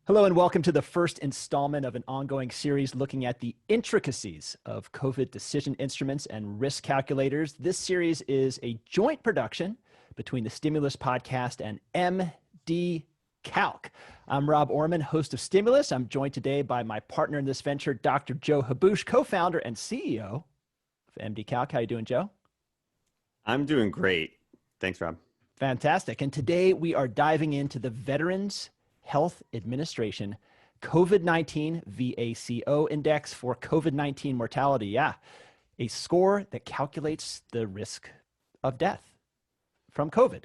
Hello and welcome to the first installment of an ongoing series looking at the intricacies of COVID decision instruments and risk calculators. This series is a joint production between the Stimulus podcast and MD Calc. I'm Rob Orman, host of Stimulus. I'm joined today by my partner in this venture, Dr. Joe Habush, co-founder and CEO of MD Calc. How you doing, Joe? I'm doing great. Thanks, Rob. Fantastic. And today we are diving into the Veterans Health Administration COVID-19 VACO index for COVID-19 mortality. Yeah, a score that calculates the risk of death from COVID.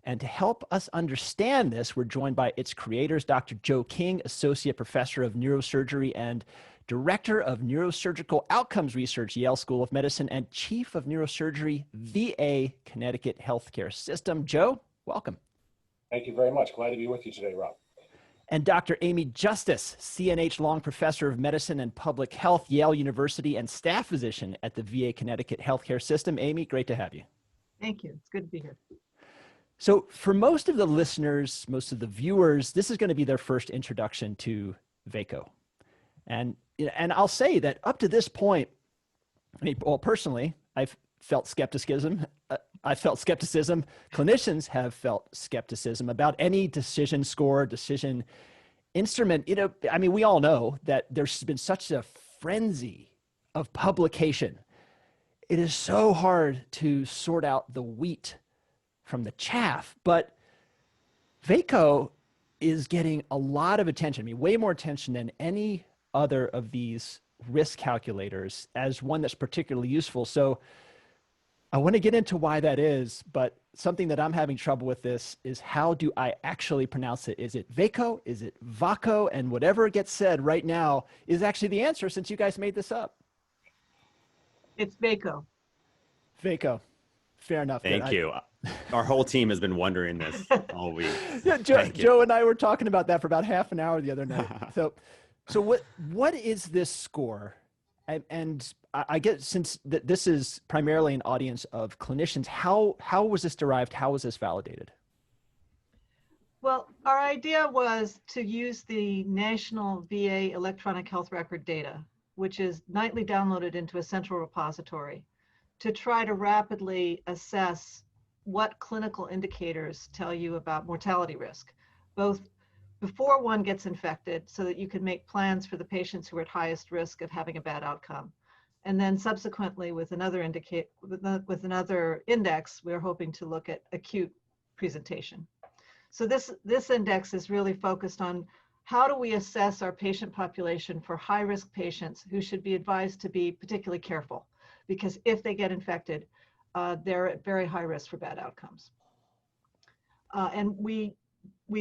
And to help us understand this, we're joined by its creators, Dr. Joe King, Associate Professor of Neurosurgery and Director of Neurosurgical Outcomes Research, Yale School of Medicine, and Chief of Neurosurgery, VA Connecticut Healthcare System. Joe, welcome. Thank you very much. Glad to be with you today, Rob. And Dr. Amy Justice, CNH Long Professor of Medicine and Public Health, Yale University, and staff physician at the VA Connecticut Healthcare System. Amy, great to have you. Thank you. It's good to be here. So for most of the listeners, most of the viewers, this is going to be their first introduction to VACO. And I'll say that up to this point, well, personally, I've felt skepticism. Clinicians have felt skepticism about any decision score, decision instrument. We all know that there's been such a frenzy of publication. It is so hard to sort out the wheat from the chaff, but VACO is getting a lot of attention. Way more attention than any other of these risk calculators as one that's particularly useful. So I want to get into why that is, but something that I'm having trouble with this is how do I actually pronounce it? Is it VACO? Is it VACO? And whatever gets said right now is actually the answer since you guys made this up. It's VACO. VACO. Fair enough. Thank you. Our whole team has been wondering this all week. Yeah, Joe and I were talking about that for about half an hour the other night. So what is this score? And I get, since this is primarily an audience of clinicians, how was this derived? How was this validated? Well, our idea was to use the National VA Electronic Health Record data, which is nightly downloaded into a central repository, to try to rapidly assess what clinical indicators tell you about mortality risk, both before one gets infected so that you can make plans for the patients who are at highest risk of having a bad outcome. And then subsequently with another index, we're hoping to look at acute presentation. So this index is really focused on how do we assess our patient population for high-risk patients who should be advised to be particularly careful, because if they get infected, they're at very high risk for bad outcomes. And we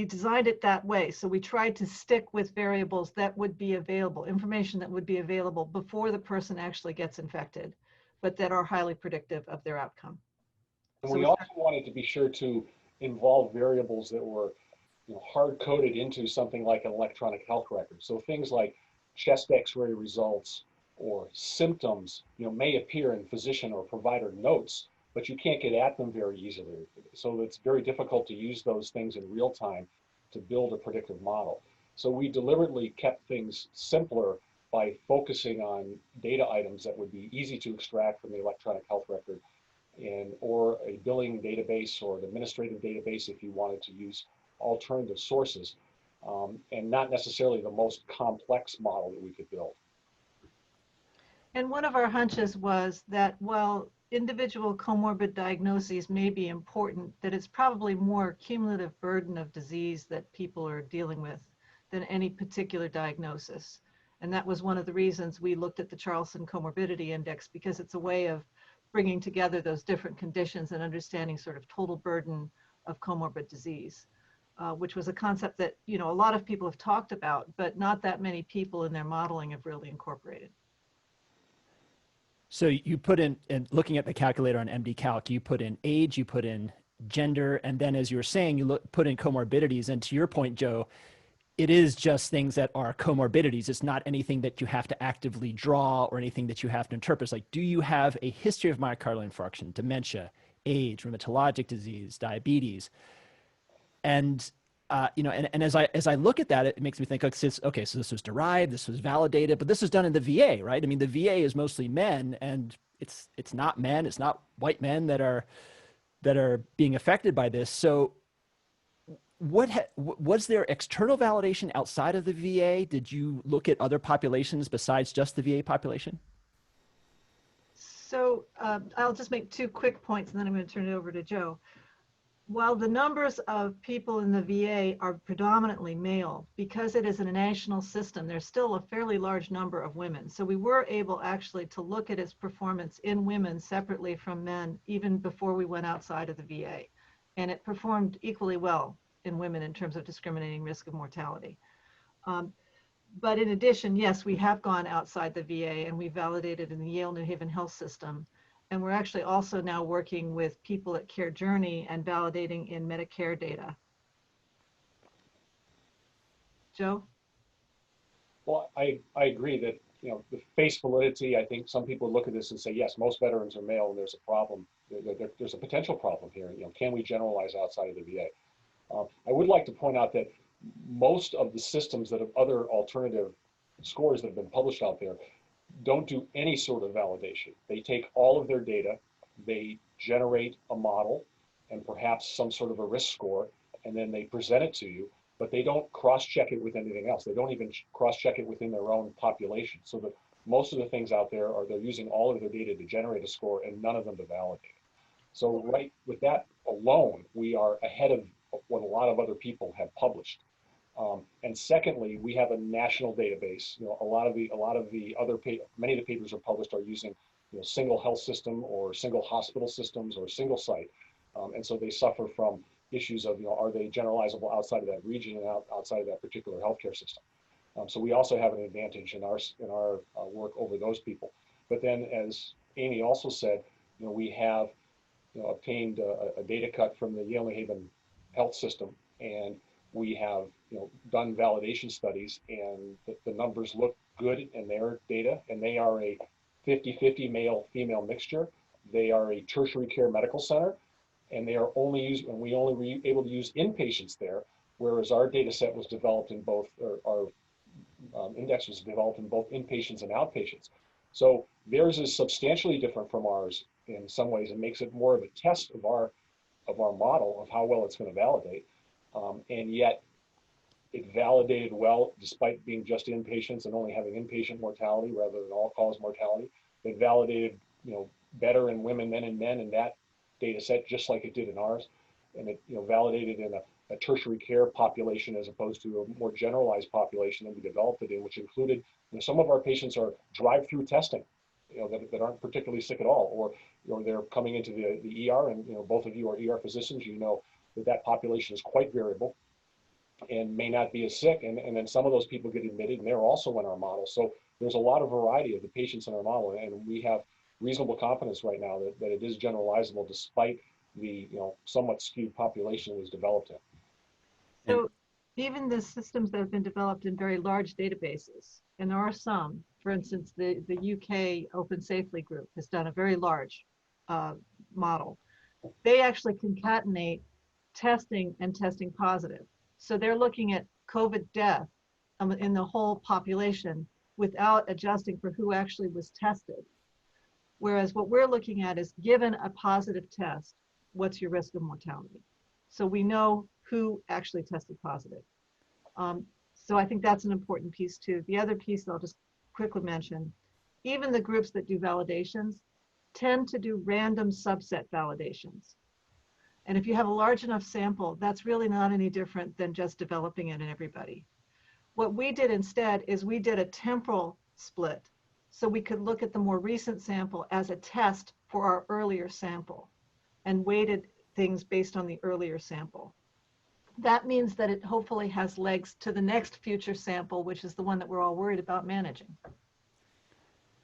designed it that way. So we tried to stick with variables that would be available, information that would be available before the person actually gets infected, but that are highly predictive of their outcome. And we also wanted to be sure to involve variables that were hard-coded into something like an electronic health record. So things like chest x-ray results or symptoms may appear in physician or provider notes, but you can't get at them very easily. So it's very difficult to use those things in real time to build a predictive model. So we deliberately kept things simpler by focusing on data items that would be easy to extract from the electronic health record or a billing database or an administrative database if you wanted to use alternative sources, and not necessarily the most complex model that we could build. And one of our hunches was that while individual comorbid diagnoses may be important, that it's probably more cumulative burden of disease that people are dealing with than any particular diagnosis. And that was one of the reasons we looked at the Charlson Comorbidity Index, because it's a way of bringing together those different conditions and understanding sort of total burden of comorbid disease, which was a concept that a lot of people have talked about, but not that many people in their modeling have really incorporated. So you put in, and looking at the calculator on MD Calc, you put in age, you put in gender, and then as you were saying, you put in comorbidities. And to your point, Joe, it is just things that are comorbidities. It's not anything that you have to actively draw or anything that you have to interpret. It's like, do you have a history of myocardial infarction, dementia, age, rheumatologic disease, diabetes? And and as I look at that, it makes me think, okay, so this was derived, this was validated, but this is done in the VA, right? I mean, the VA is mostly men, and it's not men, it's not white men that are being affected by this. So was there external validation outside of the VA? Did you look at other populations besides just the VA population? So I'll just make two quick points and then I'm going to turn it over to Joe. While the numbers of people in the VA are predominantly male, because it is a national system, there's still a fairly large number of women. So we were able actually to look at its performance in women separately from men, even before we went outside of the VA. And it performed equally well in women in terms of discriminating risk of mortality. But in addition, yes, we have gone outside the VA and we validated in the Yale New Haven Health System. And we're actually also now working with people at Care Journey and validating in Medicare data. Joe? Well, I agree that, the face validity, I think some people look at this and say, yes, most veterans are male and there's a problem. There's a potential problem here. Can we generalize outside of the VA? I would like to point out that most of the systems that have other alternative scores that have been published out there don't do any sort of validation. They take all of their data, they generate a model and perhaps some sort of a risk score, and then they present it to you, but they don't cross-check it with anything else. They don't even cross-check it within their own population. So that most of the things out there are they're using all of their data to generate a score and none of them to validate it. So right with that alone, we are ahead of what a lot of other people have published. And secondly, we have a national database. Many of the papers are published are using single health system or single hospital systems or single site, and so they suffer from issues of are they generalizable outside of that region and outside of that particular healthcare system. So we also have an advantage in our work over those people. But then, as Amy also said, we have obtained a data cut from the Yale New Haven Health System, and we have done validation studies, and the numbers look good in their data, and they are a 50-50 male-female mixture. They are a tertiary care medical center, and we only were able to use inpatients there, whereas our data set was developed in both, or our index was developed in both inpatients and outpatients. So theirs is substantially different from ours in some ways. It makes it more of a test of our model of how well it's going to validate. And yet it validated well despite being just inpatients and only having inpatient mortality rather than all-cause mortality. It validated better in women than in men in that data set, just like it did in ours. And it validated in a tertiary care population as opposed to a more generalized population that we developed it in, which included some of our patients are drive-through testing, that aren't particularly sick at all, or they're coming into the ER, and both of you are ER physicians, that population is quite variable and may not be as sick, and then some of those people get admitted and they're also in our model. So there's a lot of variety of the patients in our model, and we have reasonable confidence right now that it is generalizable despite the somewhat skewed population it was developed in. So even the systems that have been developed in very large databases, and there are some, for instance, the UK Open Safely group has done a very large model. They actually concatenate testing and testing positive. So they're looking at COVID death in the whole population without adjusting for who actually was tested. Whereas what we're looking at is, given a positive test, what's your risk of mortality? So we know who actually tested positive. So I think that's an important piece too. The other piece that I'll just quickly mention, even the groups that do validations tend to do random subset validations. And if you have a large enough sample, that's really not any different than just developing it in everybody. What we did instead is we did a temporal split, so we could look at the more recent sample as a test for our earlier sample and weighted things based on the earlier sample. That means that it hopefully has legs to the next future sample, which is the one that we're all worried about managing.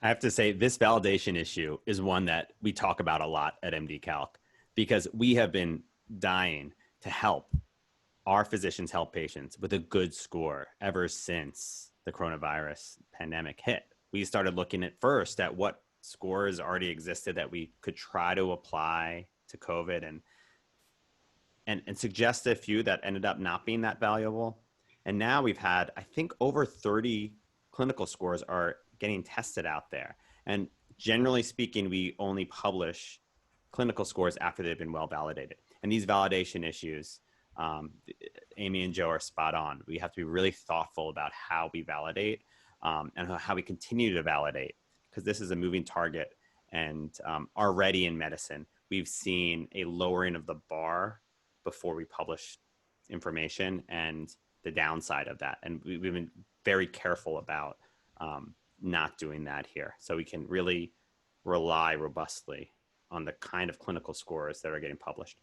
I have to say, this validation issue is one that we talk about a lot at MD Calc, because we have been dying to help our physicians help patients with a good score ever since the coronavirus pandemic hit. We started looking at first at what scores already existed that we could try to apply to COVID. And and suggest a few that ended up not being that valuable. And now we've had, I think, over 30 clinical scores are getting tested out there. And generally speaking, we only publish clinical scores after they've been well validated. And these validation issues, Amy and Joe are spot on. We have to be really thoughtful about how we validate and how we continue to validate, because this is a moving target. And already in medicine, we've seen a lowering of the bar before we publish information and the downside of that. And we've been very careful about not doing that here. So we can really rely robustly on the kind of clinical scores that are getting published.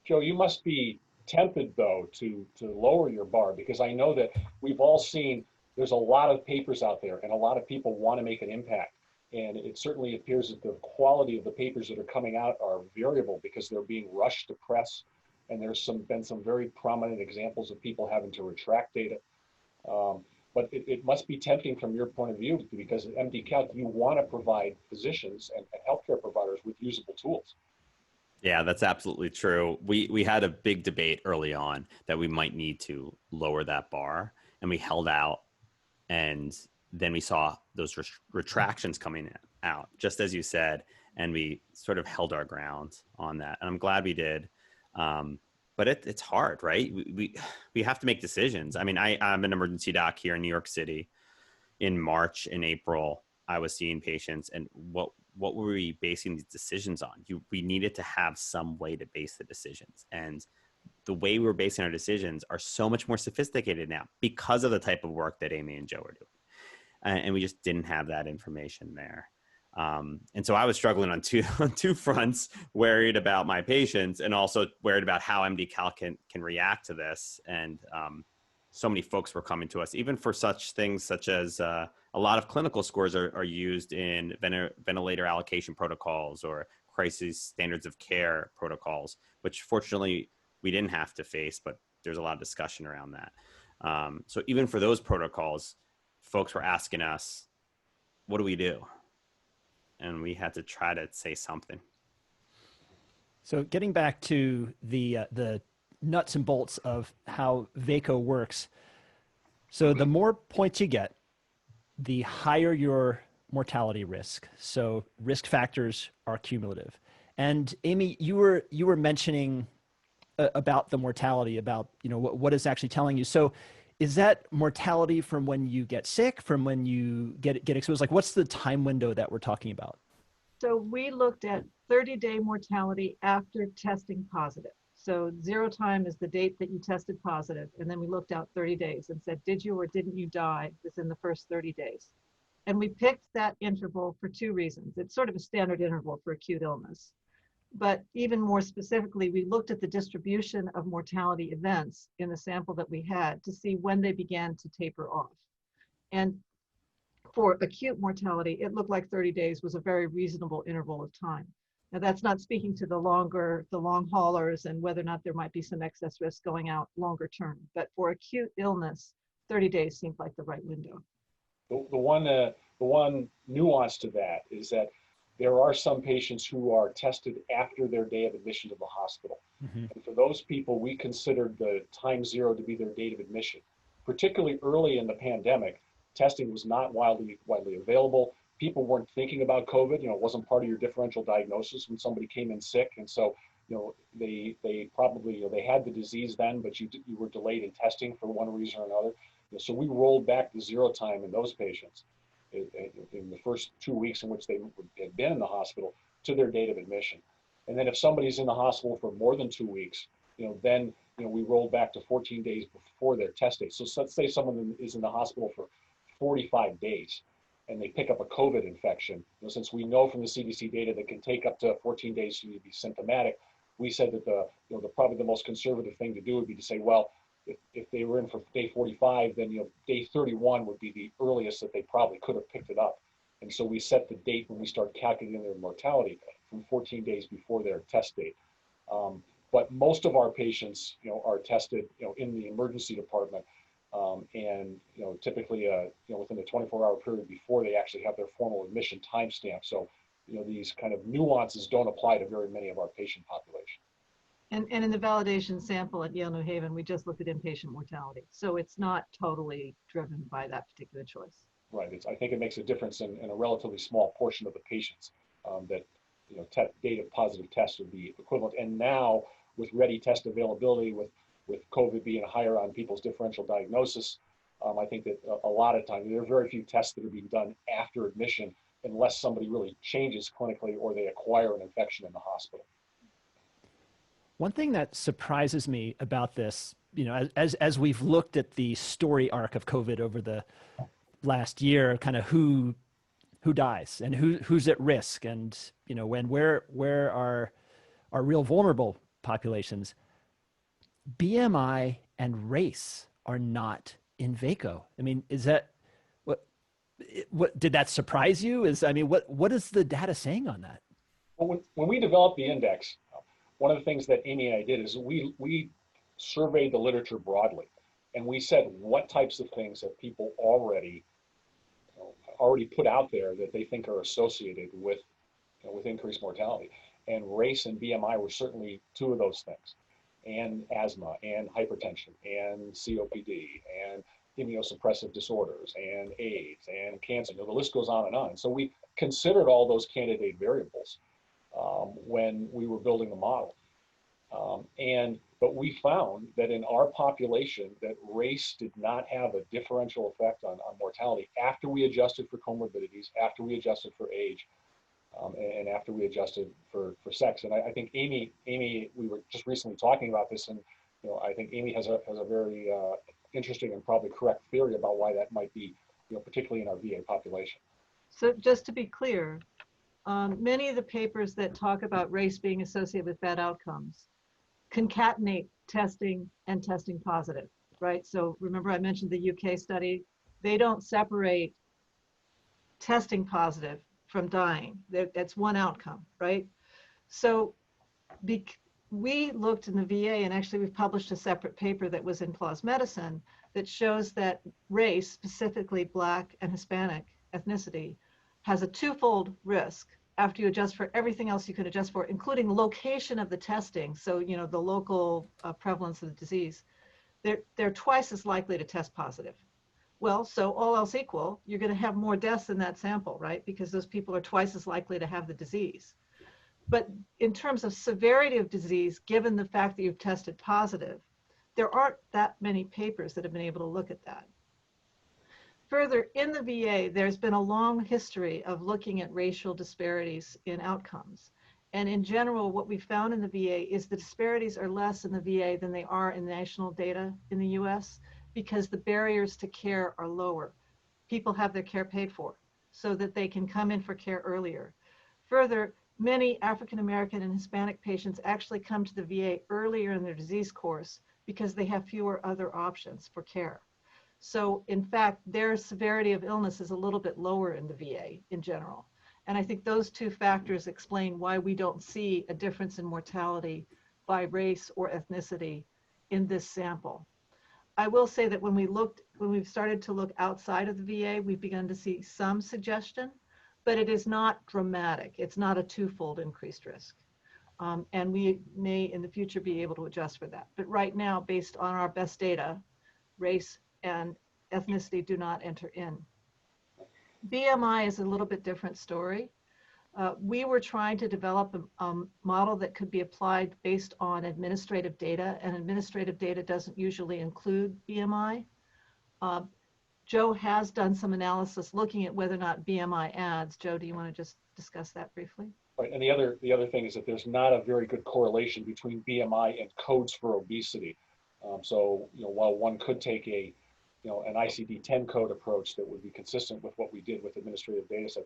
Joe, you must be tempted, though, to lower your bar, because I know that we've all seen there's a lot of papers out there and a lot of people want to make an impact. And it certainly appears that the quality of the papers that are coming out are variable because they're being rushed to press. And there's been some very prominent examples of people having to retract data. But it must be tempting from your point of view, because at MD Calc, you want to provide physicians and healthcare providers with usable tools. Yeah, that's absolutely true. We had a big debate early on that we might need to lower that bar, and we held out. And then we saw those retractions coming out, just as you said, and we sort of held our ground on that. And I'm glad we did. But it's hard, right? We have to make decisions. I mean, I'm an emergency doc here in New York City. In March and April, I was seeing patients, and what were we basing these decisions on? We needed to have some way to base the decisions. And the way we're basing our decisions are so much more sophisticated now because of the type of work that Amy and Joe are doing. And we just didn't have that information there. And so I was struggling on two fronts, worried about my patients and also worried about how MD Calc can react to this. And so many folks were coming to us, even for such things such as a lot of clinical scores are used in ventilator allocation protocols or crisis standards of care protocols, which fortunately we didn't have to face, but there's a lot of discussion around that. So even for those protocols, folks were asking us, what do we do? And we had to try to say something. So getting back to the nuts and bolts of how VACO works. So the more points you get, the higher your mortality risk. So risk factors are cumulative. And Amy, you were mentioning about the mortality, about what is actually telling you. So is that mortality from when you get sick, from when you get exposed? Like, what's the time window that we're talking about? So we looked at 30-day mortality after testing positive. So 0 time is the date that you tested positive. And then we looked out 30 days and said, did you or didn't you die within the first 30 days? And we picked that interval for 2 reasons. It's sort of a standard interval for acute illness. But even more specifically, we looked at the distribution of mortality events in the sample that we had to see when they began to taper off. And for acute mortality, it looked like 30 days was a very reasonable interval of time. Now, that's not speaking to the long haulers and whether or not there might be some excess risk going out longer term. But for acute illness, 30 days seemed like the right window. The one nuance to that is that there are some patients who are tested after their day of admission to the hospital. Mm-hmm. And for those people, we considered the time 0 to be their date of admission. Particularly early in the pandemic, testing was not widely available. People weren't thinking about COVID. It wasn't part of your differential diagnosis when somebody came in sick. And so, they probably, they had the disease then, but you were delayed in testing for one reason or another. So we rolled back the 0 time in those patients in the first 2 weeks in which they had been in the hospital to their date of admission. And then if somebody's in the hospital for more than 2 weeks, then we roll back to 14 days before their test date. So let's say someone is in the hospital for 45 days and they pick up a COVID infection. Since we know from the CDC data that can take up to 14 days to be symptomatic, we said that the probably the most conservative thing to do would be to say, well, if they were in for day 45, then day 31 would be the earliest that they probably could have picked it up. And so we set the date when we start calculating their mortality from 14 days before their test date. But most of our patients, are tested, in the emergency department, and typically, within the 24-hour period before they actually have their formal admission timestamp. So, these kind of nuances don't apply to very many of our patient population. And in the validation sample at Yale New Haven, we just looked at inpatient mortality. So it's not totally driven by that particular choice. Right. I think it makes a difference in a relatively small portion of the patients that data positive tests would be equivalent. And now with ready test availability, with COVID being higher on people's differential diagnosis, I think that a lot of times there are very few tests that are being done after admission unless somebody really changes clinically or they acquire an infection in the hospital. One thing that surprises me about this, as we've looked at the story arc of COVID over the last year, kind of who dies and who's at risk, and where are real vulnerable populations, BMI and race are not in VACO. I mean, is that what did that surprise you? What is the data saying on that? Well, when we developed the index, one of the things that Amy and I did is we surveyed the literature broadly, and we said what types of things have people already put out there that they think are associated with with increased mortality, and race and BMI were certainly two of those things, and asthma and hypertension and COPD and immunosuppressive disorders and AIDS and cancer. The list goes on and on. So we considered all those candidate variables when we were building the model. But we found that in our population that race did not have a differential effect on mortality after we adjusted for comorbidities, after we adjusted for age, and after we adjusted for sex. And I think Amy, we were just recently talking about this, and I think Amy has a very interesting and probably correct theory about why that might be, particularly in our VA population. So just to be clear, many of the papers that talk about race being associated with bad outcomes concatenate testing and testing positive, right? So remember I mentioned the UK study. They don't separate testing positive from dying. That's one outcome, right? So we looked in the VA, and actually we've published a separate paper that was in PLAS Medicine that shows that race, specifically Black and Hispanic ethnicity, has a twofold risk after you adjust for everything else you could adjust for, including location of the testing. So, the local prevalence of the disease, they're twice as likely to test positive. Well, so all else equal, you're going to have more deaths in that sample, right? Because those people are twice as likely to have the disease. But in terms of severity of disease, given the fact that you've tested positive, there aren't that many papers that have been able to look at that. Further, in the VA, there's been a long history of looking at racial disparities in outcomes. And in general, what we found in the VA is the disparities are less in the VA than they are in national data in the US, because the barriers to care are lower. People have their care paid for so that they can come in for care earlier. Further, many African American and Hispanic patients actually come to the VA earlier in their disease course because they have fewer other options for care. So in fact, their severity of illness is a little bit lower in the VA in general. And I think those two factors explain why we don't see a difference in mortality by race or ethnicity in this sample. I will say that when we've started to look outside of the VA, we've begun to see some suggestion, but it is not dramatic. It's not a twofold increased risk. And we may in the future be able to adjust for that. But right now, based on our best data, race and ethnicity do not enter in. BMI is a little bit different story. We were trying to develop a model that could be applied based on administrative data, and administrative data doesn't usually include BMI. Joe has done some analysis looking at whether or not BMI adds. Joe, do you want to just discuss that briefly? Right, and the other thing is that there's not a very good correlation between BMI and codes for obesity. So while one could take an ICD-10 code approach that would be consistent with what we did with administrative data set,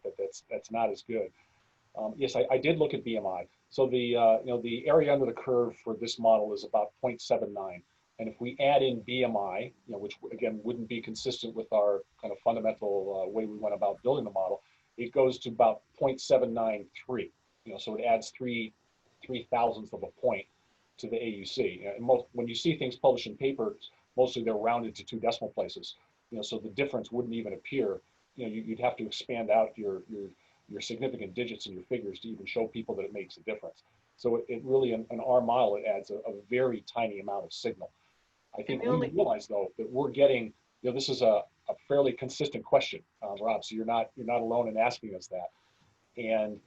that's not as good. Yes, I did look at BMI. So the area under the curve for this model is about 0.79. And if we add in BMI, which again wouldn't be consistent with our kind of fundamental way we went about building the model, it goes to about 0.793. So it adds 3/1000th of a point to the AUC. And when you see things published in papers, mostly they're rounded to 2 decimal places. So the difference wouldn't even appear. You'd have to expand out your your significant digits and your figures to even show people that it makes a difference. So it really, in our model, it adds a very tiny amount of signal. I think we realize, though, that we're getting, this is a fairly consistent question, Rob, so you're not alone in asking us that. And,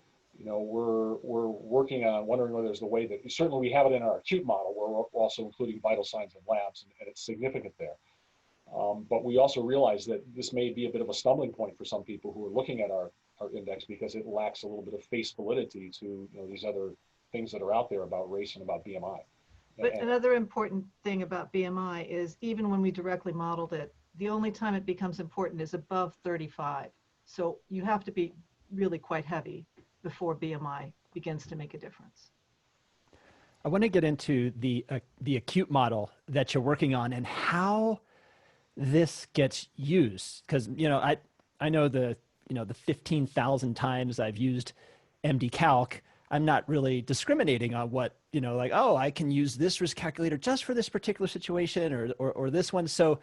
we're working on wondering whether there's the way that, certainly we have it in our acute model, where we're also including vital signs and labs, and it's significant there. But we also realize that this may be a bit of a stumbling point for some people who are looking at our index, because it lacks a little bit of face validity to these other things that are out there about race and about BMI. But another important thing about BMI is, even when we directly modeled it, the only time it becomes important is above 35. So you have to be really quite heavy before BMI begins to make a difference. I want to get into the acute model that you're working on and how this gets used, because I know the 15,000 times I've used MD Calc, I'm not really discriminating on what like, oh, I can use this risk calculator just for this particular situation or this one. So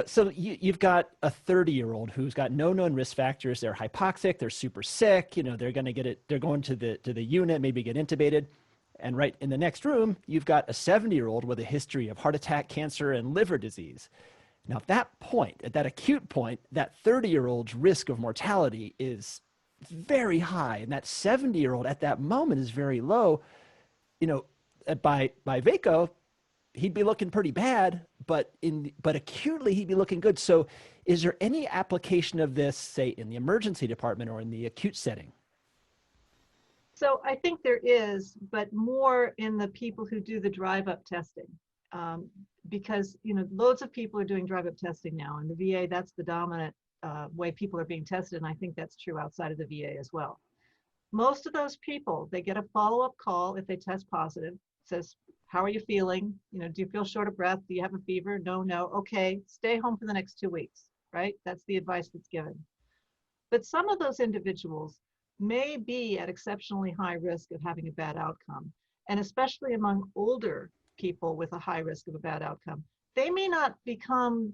so you've got a 30-year-old who's got no known risk factors. They're hypoxic. They're super sick. They're going to get it. They're going to the unit, maybe get intubated. And right in the next room, you've got a 70-year-old with a history of heart attack, cancer, and liver disease. Now, at that point, at that acute point, that 30-year-old's risk of mortality is very high, and that 70-year-old at that moment is very low. By VACO, he'd be looking pretty bad, but acutely he'd be looking good. So is there any application of this, say, in the emergency department or in the acute setting? So I think there is, but more in the people who do the drive-up testing, because loads of people are doing drive-up testing now. In the VA, that's the dominant way people are being tested, and I think that's true outside of the VA as well. Most of those people, they get a follow-up call if they test positive. It says, how are you feeling? Do you feel short of breath? Do you have a fever? No. Okay, stay home for the next 2 weeks, right? That's the advice that's given. But some of those individuals may be at exceptionally high risk of having a bad outcome. And especially among older people with a high risk of a bad outcome, they may not become,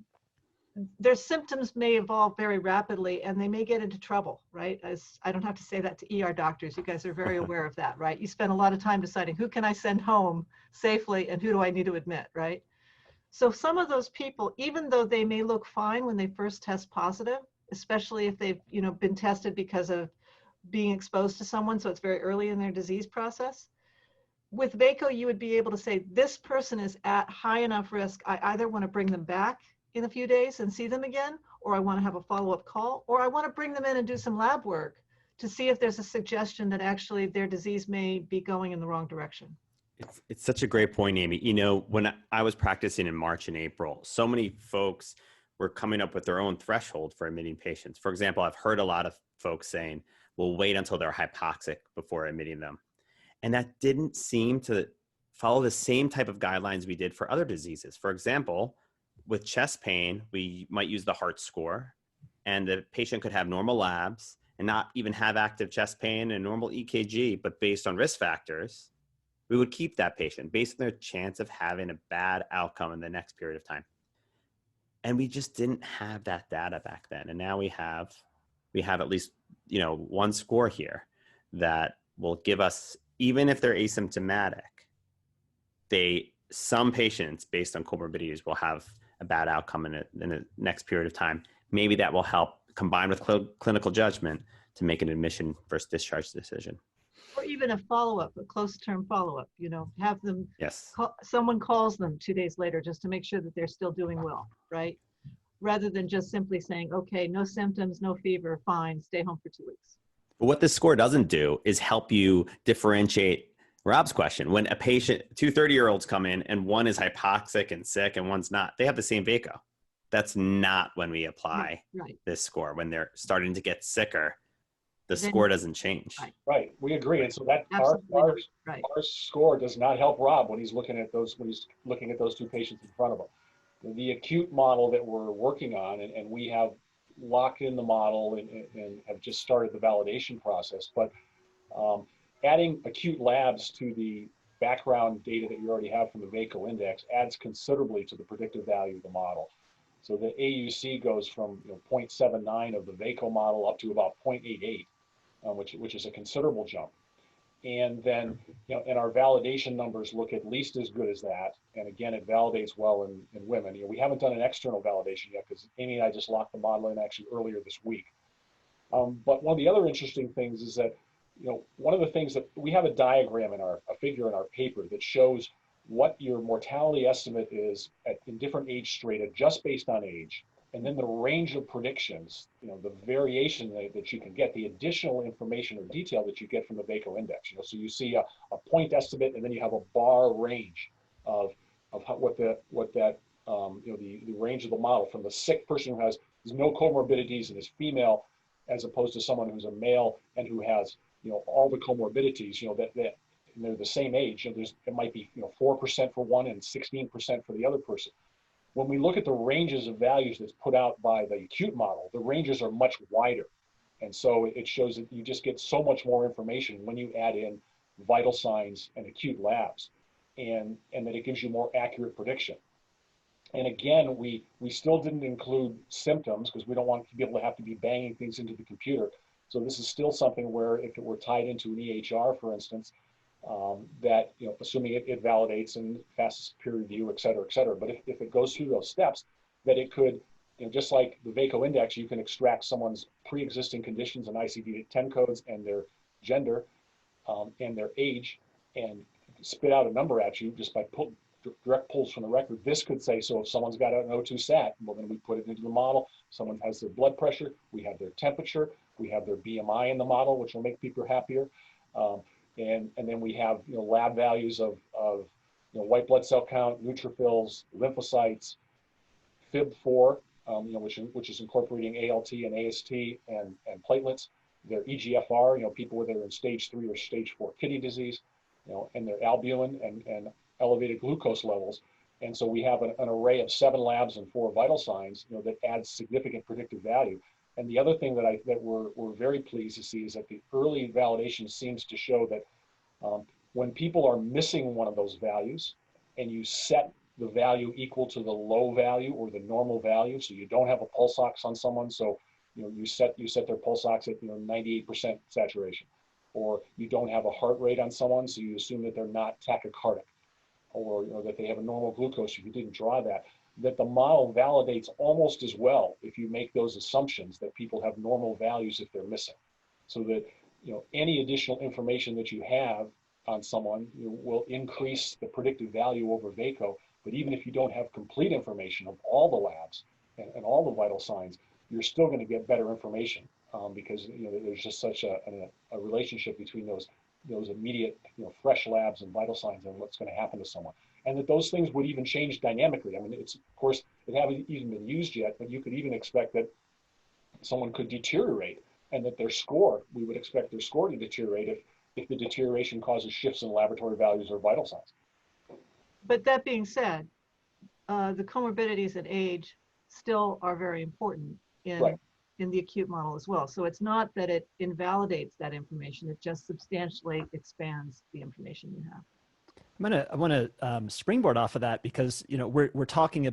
their symptoms may evolve very rapidly, and they may get into trouble, right? As I don't have to say that to ER doctors. You guys are very aware of that, right? You spend a lot of time deciding who can I send home safely and who do I need to admit, right? So some of those people, even though they may look fine when they first test positive, especially if they've been tested because of being exposed to someone, so it's very early in their disease process. With VACO, you would be able to say, this person is at high enough risk, I either want to bring them back in a few days and see them again, or I want to have a follow-up call, or I want to bring them in and do some lab work to see if there's a suggestion that actually their disease may be going in the wrong direction. It's such a great point, Amy. When I was practicing in March and April, so many folks were coming up with their own threshold for admitting patients. For example, I've heard a lot of folks saying, we'll wait until they're hypoxic before admitting them. And that didn't seem to follow the same type of guidelines we did for other diseases. For example, with chest pain, we might use the heart score, and the patient could have normal labs and not even have active chest pain and normal EKG, but based on risk factors, we would keep that patient based on their chance of having a bad outcome in the next period of time. And we just didn't have that data back then. And now we have at least, one score here that will give us, even if they're asymptomatic, some patients based on comorbidities will have a bad outcome in the next period of time. Maybe that will help combine with clinical judgment to make an admission versus discharge decision. Or even a follow-up, a close-term follow-up, have them, yes. Someone calls them 2 days later just to make sure that they're still doing well, right? Rather than just simply saying, okay, no symptoms, no fever, fine, stay home for 2 weeks. But what this score doesn't do is help you differentiate Rob's question. When a patient, 2 30-year-olds come in and one is hypoxic and sick and one's not, they have the same VACO. That's not when we apply this score. When they're starting to get sicker, the score doesn't change. Right. We agree. And so that our score does not help Rob when he's looking at those 2 patients in front of him. The acute model that we're working on, and we have locked in the model and have just started the validation process, but adding acute labs to the background data that you already have from the VACO index adds considerably to the predictive value of the model. So the AUC goes from 0.79 of the VACO model up to about 0.88, which is a considerable jump. And then, and our validation numbers look at least as good as that. And again, it validates well in women. We haven't done an external validation yet because Amy and I just locked the model in actually earlier this week. But one of the other interesting things is that, one of the things that we have a diagram a figure in our paper that shows what your mortality estimate is in different age strata just based on age, and then the range of predictions, the variation that you can get, the additional information or detail that you get from the VACO index. So you see a point estimate, and then you have a bar range of the range of the model from the sick person who has no comorbidities and is female, as opposed to someone who's a male and who has all the comorbidities. That and they're the same age. It might be 4% for one and 16% for the other person. When we look at the ranges of values that's put out by the acute model, the ranges are much wider. And so it shows that you just get so much more information when you add in vital signs and acute labs, and that it gives you more accurate prediction. And again, we still didn't include symptoms because we don't want people to have to be banging things into the computer. So this is still something where if it were tied into an EHR, for instance, that, assuming it validates and passes peer review, et cetera, but if it goes through those steps, that it could, just like the VACO index, you can extract someone's pre-existing conditions and ICD-10 codes and their gender and their age and spit out a number at you just by direct pulls from the record. This could say, so if someone's got an O2 sat, well, then we put it into the model. Someone has their blood pressure, we have their temperature, we have their BMI in the model, which will make people happier. And then we have lab values of white blood cell count, neutrophils, lymphocytes, FIB4, which is incorporating ALT and AST and platelets, their EGFR, people whether they're in stage 3 or stage 4 kidney disease, and their albumin and elevated glucose levels. And so we have an array of 7 labs and 4 vital signs, that adds significant predictive value. And the other thing that we're very pleased to see is that the early validation seems to show that when people are missing one of those values and you set the value equal to the low value or the normal value, so you don't have a pulse ox on someone, so you set their pulse ox at 98% saturation, or you don't have a heart rate on someone, so you assume that they're not tachycardic, or that they have a normal glucose if you didn't draw that the model validates almost as well if you make those assumptions that people have normal values if they're missing. So that any additional information that you have on someone will increase the predictive value over VACO. But even if you don't have complete information of all the labs and all the vital signs, you're still going to get better information because there's just such a relationship between those immediate fresh labs and vital signs and what's going to happen to someone. And that those things would even change dynamically. I mean, of course, it hasn't even been used yet, but you could even expect that someone could deteriorate and that we would expect their score to deteriorate if the deterioration causes shifts in laboratory values or vital signs. But that being said, the comorbidities at age still are very important in the acute model as well. So it's not that it invalidates that information, it just substantially expands the information you have. I want to springboard off of that because we're kind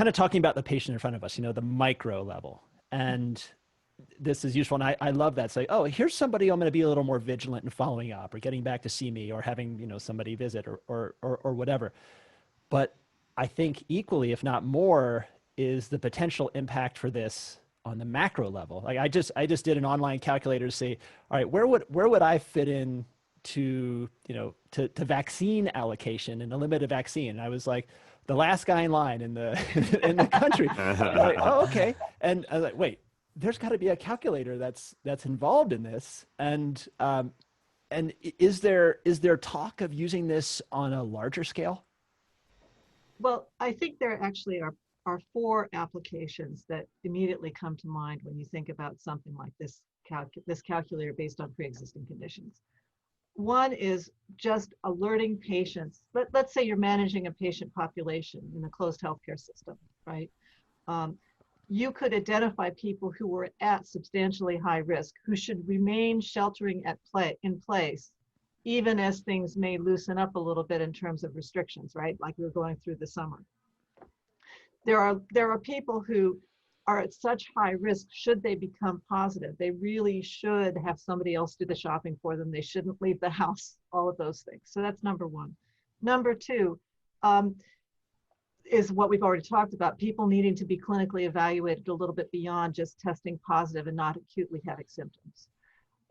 of talking about the patient in front of us, the micro level, and this is useful. And I love that. Say, oh, here's somebody I'm going to be a little more vigilant in following up, or getting back to see me, or having somebody visit, or whatever. But I think equally, if not more, is the potential impact for this on the macro level. Like I just did an online calculator to say, all right, where would I fit in to vaccine allocation and a limited vaccine? And I was like the last guy in line in the in the country. Like, oh, okay. And I was like, wait, there's got to be a calculator that's involved in this. And is there talk of using this on a larger scale? Well, I think there actually are 4 applications that immediately come to mind when you think about something like this calculator based on pre-existing conditions. One is just alerting patients. Let's say you're managing a patient population in a closed healthcare system, right? You could identify people who were at substantially high risk, who should remain sheltering in place, even as things may loosen up a little bit in terms of restrictions, right? Like we're going through the summer. there are people who are at such high risk. Should they become positive, they really should have somebody else do the shopping for them. They shouldn't leave the house, all of those things. So that's number one. Number two, is what we've already talked about, people needing to be clinically evaluated a little bit beyond just testing positive and not acutely having symptoms.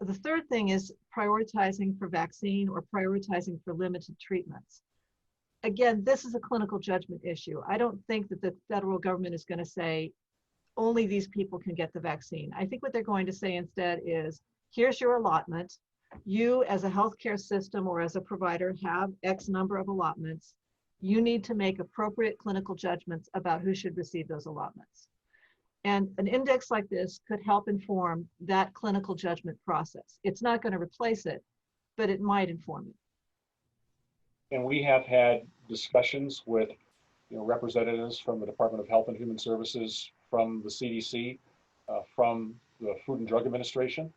The third thing is prioritizing for vaccine or prioritizing for limited treatments. Again, this is a clinical judgment issue. I don't think that the federal government is going to say only these people can get the vaccine. I think what they're going to say instead is, here's your allotment. You as a healthcare system or as a provider have X number of allotments. You need to make appropriate clinical judgments about who should receive those allotments. And an index like this could help inform that clinical judgment process. It's not going to replace it, but it might inform it. And we have had discussions with representatives from the Department of Health and Human Services, from the CDC, from the Food and Drug Administration,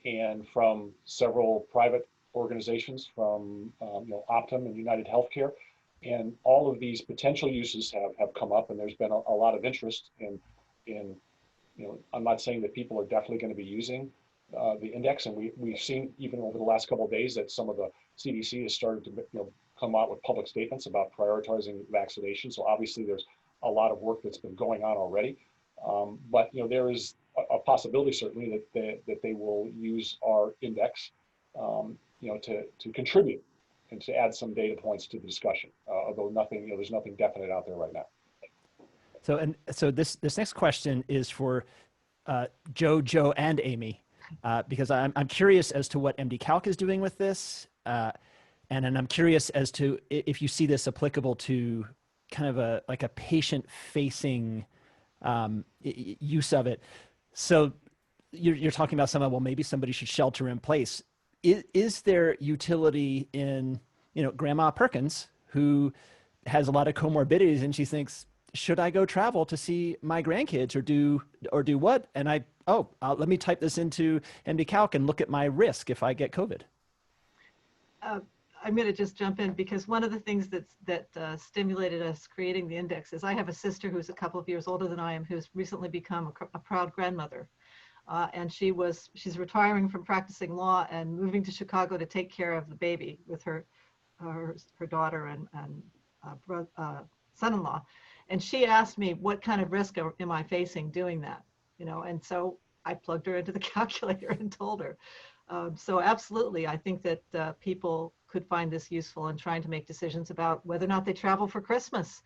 and from several private organizations, from Optum and United Healthcare. And all of these potential uses have come up, and there's been a lot of interest in I'm not saying that people are definitely going to be using the index, and we've seen even over the last couple of days that some of the CDC has started to come out with public statements about prioritizing vaccination. So obviously there's a lot of work that's been going on already, but there is a possibility certainly that they will use our index to contribute and to add some data points to the discussion, although there's nothing definite out there right now. So this next question is for Joe, and Amy, because I'm curious as to what MD Calc is doing with this, and I'm curious as to if you see this applicable to kind of a patient-facing use of it. So you're talking about well, maybe somebody should shelter in place. Is there utility in, Grandma Perkins, who has a lot of comorbidities, and she thinks, should I go travel to see my grandkids or do what? And let me type this into MD Calc and look at my risk if I get COVID. I'm going to just jump in, because one of the things that stimulated us creating the index is I have a sister who's a couple of years older than I am, who's recently become a proud grandmother. And she's retiring from practicing law and moving to Chicago to take care of the baby with her daughter and son-in-law. And she asked me, what kind of risk am I facing doing that? And so I plugged her into the calculator and told her. So absolutely, I think that people could find this useful in trying to make decisions about whether or not they travel for Christmas,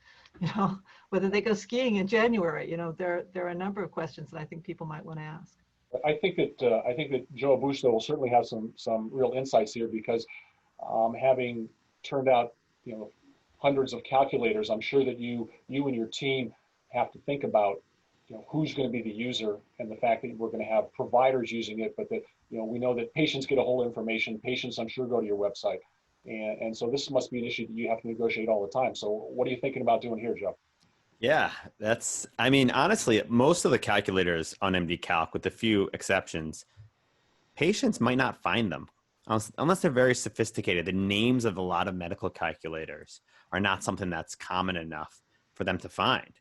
whether they go skiing in January. There are a number of questions that I think people might want to ask. I think that Joe Augusto will certainly have some real insights here, because having turned out hundreds of calculators, I'm sure that you and your team have to think about who's going to be the user, and the fact that we're going to have providers using it, but that we know that patients get a whole information. Patients, I'm sure, go to your website, and so this must be an issue that you have to negotiate all the time. So what are you thinking about doing here, Joe? Yeah, honestly, most of the calculators on MD Calc, with a few exceptions, patients might not find them unless they're very sophisticated. The names of a lot of medical calculators are not something that's common enough for them to find.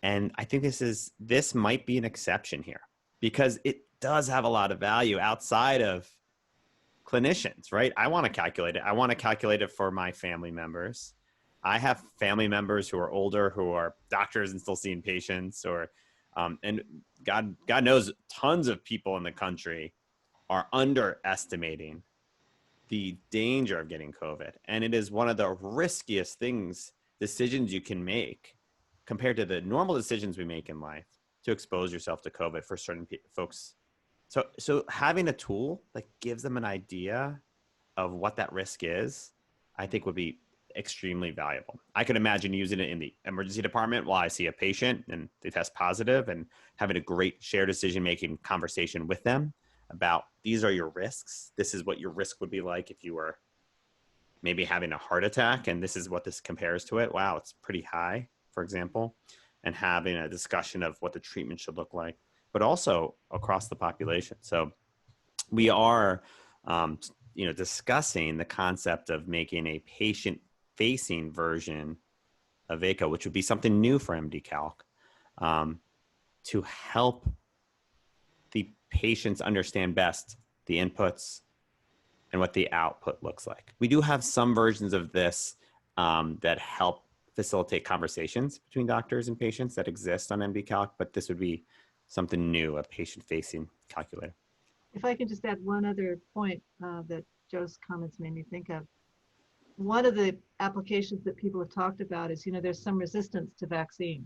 And I think this might be an exception here, because it does have a lot of value outside of clinicians, right? I want to calculate it. I want to calculate it for my family members. I have family members who are older, who are doctors and still seeing patients, and God knows tons of people in the country are underestimating the danger of getting COVID. And it is one of the riskiest decisions you can make compared to the normal decisions we make in life, to expose yourself to COVID for certain folks. So having a tool that gives them an idea of what that risk is, I think would be extremely valuable. I could imagine using it in the emergency department while I see a patient and they test positive, and having a great shared decision-making conversation with them about, these are your risks. This is what your risk would be like if you were maybe having a heart attack, and this is what this compares to it. Wow, it's pretty high, for example, and having a discussion of what the treatment should look like, but also across the population. So we are, discussing the concept of making a patient-facing version a VACO, which would be something new for MD Calc, to help the patients understand best the inputs and what the output looks like. We do have some versions of this that help facilitate conversations between doctors and patients that exist on MD Calc, but this would be something new, a patient-facing calculator. If I could just add one other point that Joe's comments made me think of. One of the applications that people have talked about is, there's some resistance to vaccine.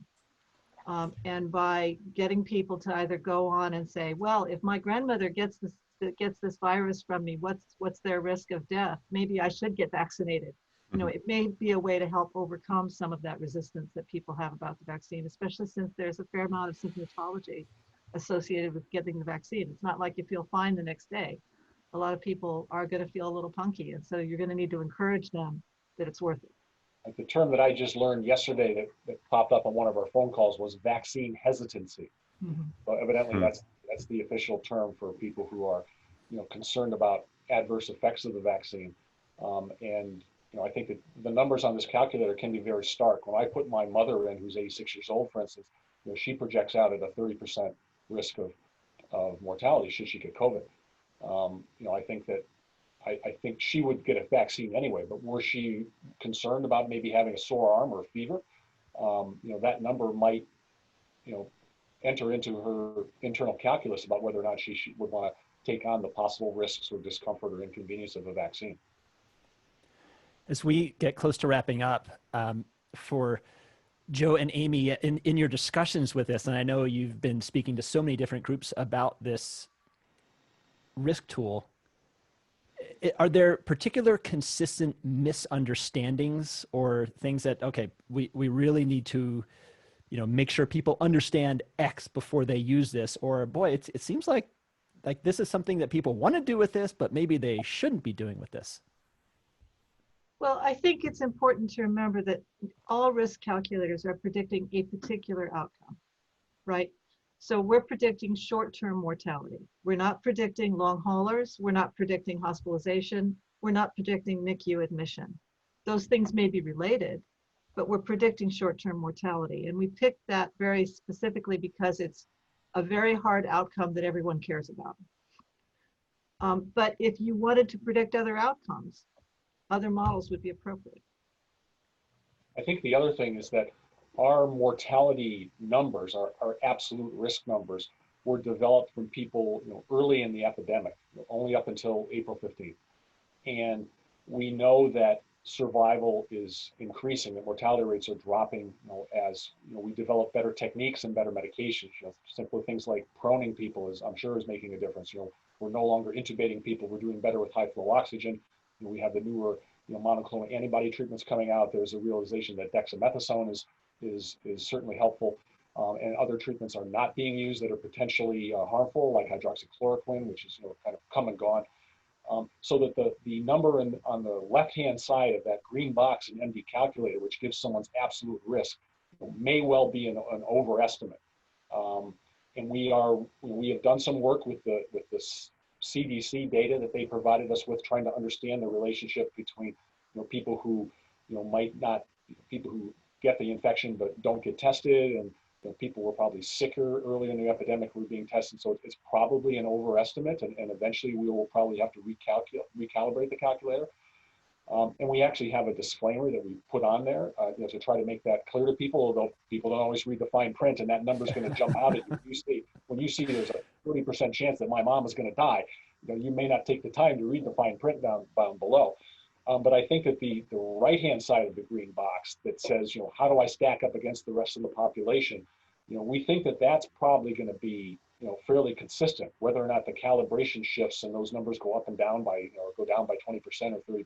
And by getting people to either go on and say, well, if my grandmother gets this virus from me, what's their risk of death? Maybe I should get vaccinated. It may be a way to help overcome some of that resistance that people have about the vaccine, especially since there's a fair amount of symptomatology associated with getting the vaccine. It's not like you feel fine the next day. A lot of people are going to feel a little punky, and so you're going to need to encourage them that it's worth it. Like the term that I just learned yesterday that popped up on one of our phone calls was vaccine hesitancy. Mm-hmm. So evidently that's the official term for people who are, concerned about adverse effects of the vaccine. And I think that the numbers on this calculator can be very stark. When I put my mother in, who's 86 years old, for instance, she projects out at a 30% risk of mortality should she get COVID. I think that I think she would get a vaccine anyway, but were she concerned about maybe having a sore arm or a fever, that number might, enter into her internal calculus about whether or not she would want to take on the possible risks or discomfort or inconvenience of a vaccine. As we get close to wrapping up, for Joe and Amy, in your discussions with this, and I know you've been speaking to so many different groups about this risk tool, are there particular consistent misunderstandings or things that, okay, we really need to, make sure people understand X before they use this? Or boy, it seems like this is something that people want to do with this, but maybe they shouldn't be doing with this. Well, I think it's important to remember that all risk calculators are predicting a particular outcome, right? So we're predicting short-term mortality. We're not predicting long haulers. We're not predicting hospitalization. We're not predicting NICU admission. Those things may be related, but we're predicting short-term mortality. And we picked that very specifically because it's a very hard outcome that everyone cares about. But if you wanted to predict other outcomes, other models would be appropriate. I think the other thing is that our mortality numbers, our absolute risk numbers, were developed from people early in the epidemic, only up until April 15th. And we know that survival is increasing, that mortality rates are dropping as we develop better techniques and better medications. Simple things like proning people is making a difference. We're no longer intubating people. We're doing better with high flow oxygen. We have the newer monoclonal antibody treatments coming out. There's a realization that dexamethasone is certainly helpful, and other treatments are not being used that are potentially harmful, like hydroxychloroquine, which is kind of come and gone. So that the number on the left-hand side of that green box in MD calculator, which gives someone's absolute risk, may well be an overestimate. And we have done some work with this CDC data that they provided us with, trying to understand the relationship between people who people who get the infection but don't get tested, and people were probably sicker early in the epidemic who were being tested. So it's probably an overestimate, and eventually we will probably have to recalibrate the calculator. And we actually have a disclaimer that we put on there to try to make that clear to people, although people don't always read the fine print, and that number is going to jump out at you. When you see there's a 30% chance that my mom is going to die, you may not take the time to read the fine print down below. But I think that the right-hand side of the green box that says, how do I stack up against the rest of the population? We think that that's probably going to be, fairly consistent, whether or not the calibration shifts and those numbers go up and down by, go down by 20% or 30%.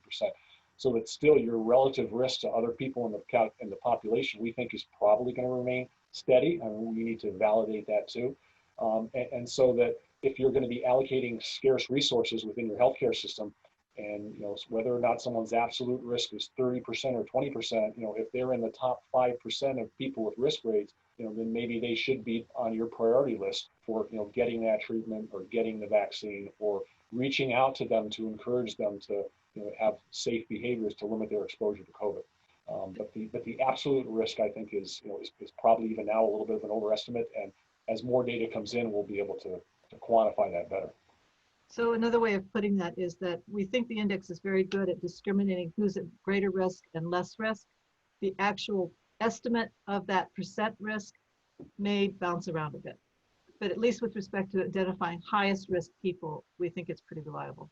So that still your relative risk to other people in the population, we think is probably going to remain steady. I mean, we need to validate that too. And so that if you're going to be allocating scarce resources within your healthcare system, and whether or not someone's absolute risk is 30% or 20%, if they're in the top 5% of people with risk rates, then maybe they should be on your priority list for getting that treatment or getting the vaccine, or reaching out to them to encourage them to have safe behaviors to limit their exposure to COVID. But the absolute risk, I think, is probably even now a little bit of an overestimate. And as more data comes in, we'll be able to quantify that better. So another way of putting that is that we think the index is very good at discriminating who's at greater risk and less risk. The actual estimate of that percent risk may bounce around a bit. But at least with respect to identifying highest risk people, we think it's pretty reliable.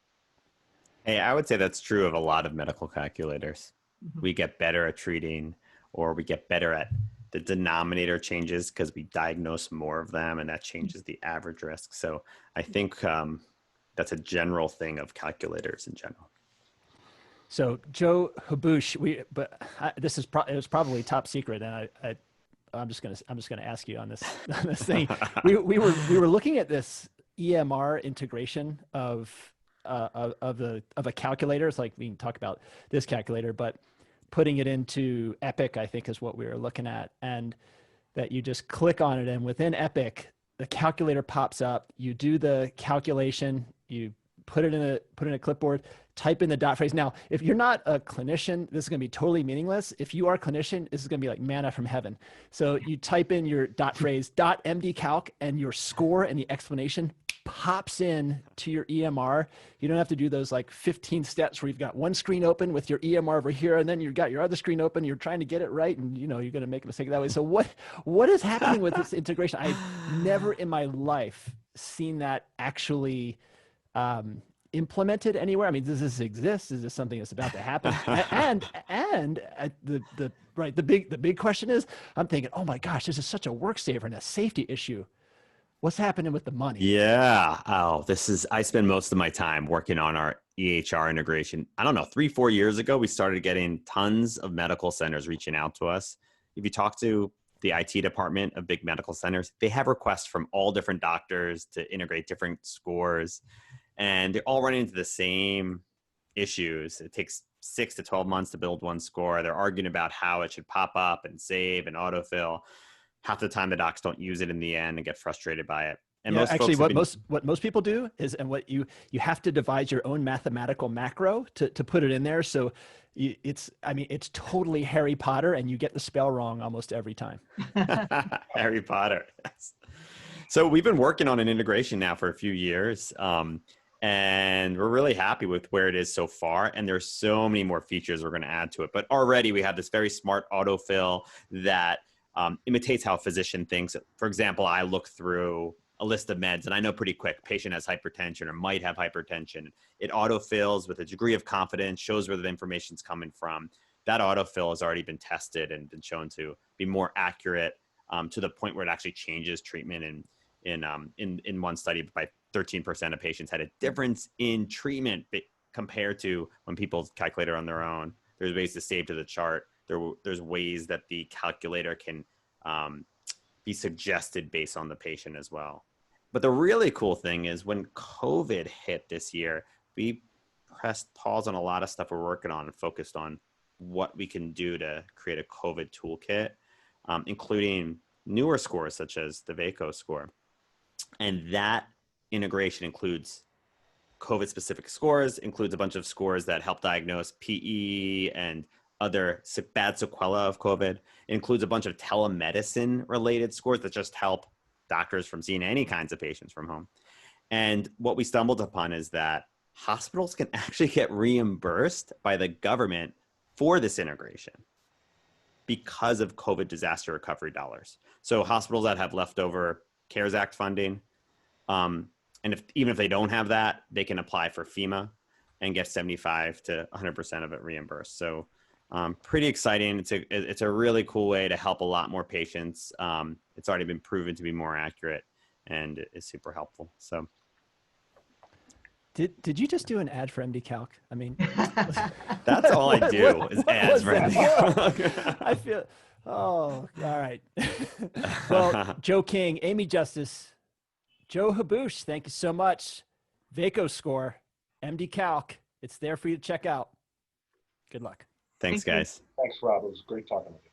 Hey, I would say that's true of a lot of medical calculators. Mm-hmm. We get better at treating, or we get better at the denominator changes because we diagnose more of them, and that changes the average risk. So I think that's a general thing of calculators in general. So Joe Habush, it was probably top secret, and I'm just gonna ask you on this thing. We were looking at this EMR integration of a calculator. It's like we can talk about this calculator, but putting it into Epic, I think, is what we were looking at, and that you just click on it, and within Epic, the calculator pops up. You do the calculation, you put it in a clipboard, type in the dot phrase. Now, if you're not a clinician, this is going to be totally meaningless. If you are a clinician, this is going to be like manna from heaven. So you type in your dot phrase, .mdcalc, and your score and the explanation pops in to your EMR. You don't have to do those like 15 steps where you've got one screen open with your EMR over here, and then you've got your other screen open. You're trying to get it right, and you're going to make a mistake that way. So what is happening with this integration? I've never in my life seen that actually implemented anywhere. I mean, does this exist? Is this something that's about to happen? and the big question is, I'm thinking, oh my gosh, this is such a work saver and a safety issue. What's happening with the money? Yeah. Oh, I spend most of my time working on our EHR integration. I don't know, 3-4 years ago, we started getting tons of medical centers reaching out to us. If you talk to the IT department of big medical centers, they have requests from all different doctors to integrate different scores, and they're all running into the same issues. It takes 6 to 12 months to build one score. They're arguing about how it should pop up and save and autofill. Half the time the docs don't use it in the end and get frustrated by it. And yeah, actually, what most people do is, and what you have to devise your own mathematical macro to put it in there. So it's totally Harry Potter, and you get the spell wrong almost every time. Harry Potter. Yes. So we've been working on an integration now for a few years, and we're really happy with where it is so far. And there's so many more features we're going to add to it. But already we have this very smart autofill that imitates how a physician thinks. For example, I look through a list of meds and I know pretty quick, patient has hypertension or might have hypertension. It autofills with a degree of confidence, shows where the information's coming from. That autofill has already been tested and been shown to be more accurate to the point where it actually changes treatment. In one study, by 13% of patients had a difference in treatment compared to when people calculate it on their own. There's ways to save to the chart. There's ways that the calculator can be suggested based on the patient as well. But the really cool thing is when COVID hit this year, we pressed pause on a lot of stuff we're working on and focused on what we can do to create a COVID toolkit, including newer scores such as the VACO score. And that integration includes COVID-specific scores, includes a bunch of scores that help diagnose PE and other bad sequelae of COVID. It includes a bunch of telemedicine-related scores that just help doctors from seeing any kinds of patients from home. And what we stumbled upon is that hospitals can actually get reimbursed by the government for this integration because of COVID disaster recovery dollars. So hospitals that have leftover CARES Act funding, and even if they don't have that, they can apply for FEMA and get 75 to 100% of it reimbursed. So pretty exciting. It's a really cool way to help a lot more patients. It's already been proven to be more accurate and is super helpful. So. Did you just do an ad for MD Calc? I mean, that's all I do is ads for MD Calc. I feel, all right. Well, Joe King, Amy Justice, Joe Habush, thank you so much. VACO score, MD Calc, it's there for you to check out. Good luck. Thanks, guys. Thanks, Rob. It was great talking with you.